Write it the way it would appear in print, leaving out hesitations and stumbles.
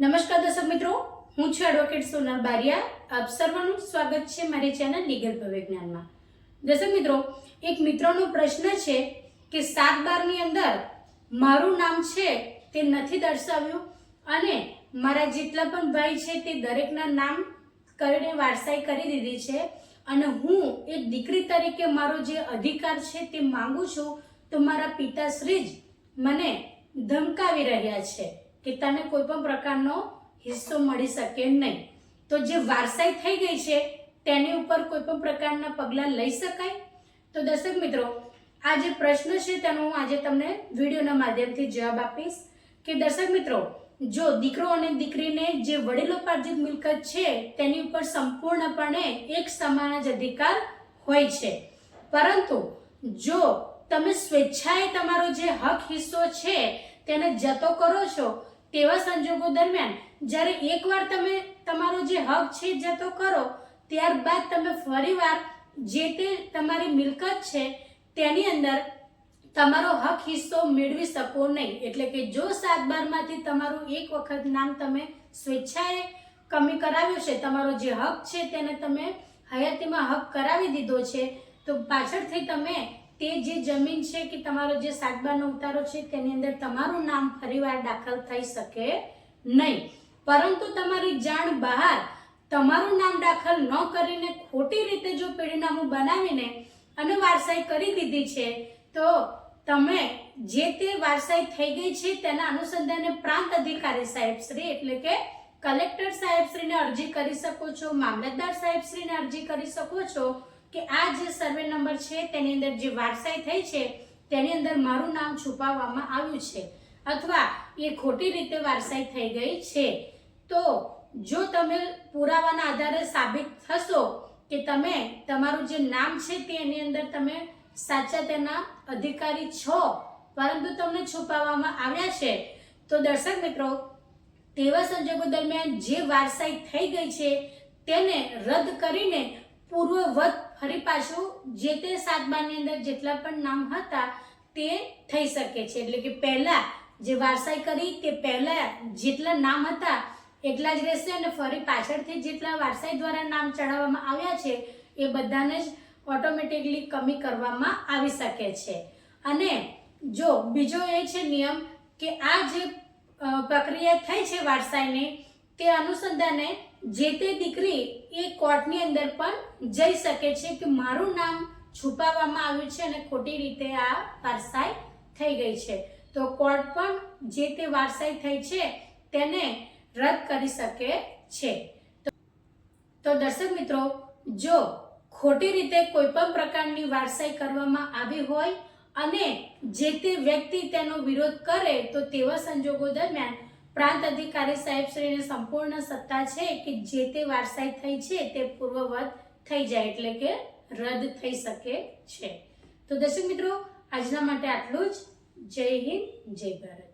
નમસ્કાર દર્શક મિત્રો, હું છું એડવોકેટ સોનલ બારિયા. આપ સર્વનું સ્વાગત છે મારી ચેનલ લીગલ વિજ્ઞાનમાં. દર્શક મિત્રો, એક મિત્રનો પ્રશ્ન છે કે 7/12 ની અંદર મારું નામ છે તે નથી દર્શાવ્યું અને મારા જેટલા પણ ભાઈ છે તે દરેકના નામ કરીને વારસાઈ કરી દીધી છે અને હું એક દીકરી તરીકે મારો જે અધિકાર છે તે માંગુ છું, તો મારા પિતાશ્રી જ મને ધમકાવી રહ્યા છે કે તને કોઈ પણ પ્રકારનો હિસ્સો મળી શકે નહીં. તો જે વારસાઈ થઈ ગઈ છે તેની ઉપર કોઈ પણ પ્રકારના પગલાં લઈ શકાય? તો દર્શક મિત્રો, આ જે પ્રશ્ન છે તેનો હું આજે તમને વિડીયોના માધ્યમથી જવાબ આપીશ કે દર્શક મિત્રો, જો દીકરો અને દીકરીને જે વડીલોપાર્જિત મિલકત છે તેની ઉપર સંપૂર્ણપણે એક સમાન જ અધિકાર હોય છે, પરંતુ જો તમે સ્વેચ્છાએ તમારો જે હક હિસ્સો છે તેને જતો કરો છો, તેવા સંજોગો દરમિયાન જ્યારે એકવાર તમે તમારો જે હક છે જતો કરો, ત્યારબાદ તમે ફરીવાર જે તે તમારી મિલકત છે તેની અંદર તમારો હક હિસ્સો મેળવી શકો નહીં. એટલે કે જો 7/12 માંથી તમારું એક વખત નામ તમે સ્વેચ્છાએ કમી કરાવ્યું છે, તમારો જે હક છે તેને તમે હયાતીમાં હક કરાવી દીધો છે, તો પાછળથી તમે તે જે જમીન છે કે તમારો જે 7/12 નો ઉતારો છે તેની અંદર તમારું નામ ફરીવાર દાખલ થઈ શકે નહીં. પરંતુ તમારી જાણ બહાર તમારું નામ દાખલ ન કરીને ખોટી રીતે જો પેઢીનામું બનાવીને અને વારસાઈ કરી દીધી છે, તો તમે જે તે વારસાઈ થઈ ગઈ છે તેના અનુસંધાને પ્રાંત અધિકારી સાહેબશ્રી એટલે કે કલેક્ટર સાહેબશ્રીને અરજી કરી શકો છો, મામલતદાર સાહેબશ્રીને અરજી કરી શકો છો કે આ જે સર્વે નંબર છે તેની અંદર જે વારસાઈ થઈ છે તેની અંદર મારું નામ છુપાવવામાં આવ્યું છે અથવા એ ખોટી રીતે વારસાઈ થઈ ગઈ છે. તો જો તમે પુરાવાના આધારે સાબિત થશો કે તમે તમારું જે નામ છે તેની અંદર તમે સાચા તેના અધિકારી છો, પરંતુ તમને છુપાવવામાં આવ્યા છે, તો દર્શક મિત્રો, તેવા સંજોગો દરમિયાન જે વારસાઈ થઈ ગઈ છે તેને રદ કરીને પૂર્વવત ફરી પાછું જે તે 7/12 ની અંદર જેટલા પણ નામ હતા તે થઈ શકે છે. એટલે કે પહેલા જે વારસાઈ કરી તે પહેલા જેટલા નામ હતા એટલા જ રહેશે અને ફરી પાછળથી જેટલા વારસાઈ દ્વારા નામ ચડાવવામાં આવ્યા છે એ બધાને જ ઓટોમેટિકલી કમી કરવામાં આવી શકે છે. અને જો બીજો એ છે નિયમ કે આ જે પ્રક્રિયા થઈ છે વારસાઈની, તે અનુસંધાને જે તે દીકરી એ કોર્ટની અંદર પણ જઈ શકે છે કે મારું નામ છુપાવવામાં આવ્યું છે અને ખોટી રીતે આ વારસાઈ થઈ ગઈ છે, તો કોર્ટ પણ જે તે વારસાઈ થઈ છે તેને રદ કરી શકે છે. તો દર્શક મિત્રો, જો ખોટી રીતે કોઈ પણ પ્રકારની વારસાઈ કરવામાં આવી હોય અને જે તે વ્યક્તિ તેનો વિરોધ કરે, તો તેવા સંજોગો દરમિયાન પ્રાંત અધિકારી સાહેબશ્રીને સંપૂર્ણ સત્તા છે કે જે તે વારસાઈ થઈ છે તે પૂર્વવત થઈ જાય, એટલે કે રદ થઈ શકે છે. તો દર્શક મિત્રો, આજના માટે આટલું જ. જય હિન્દ, જય ભારત.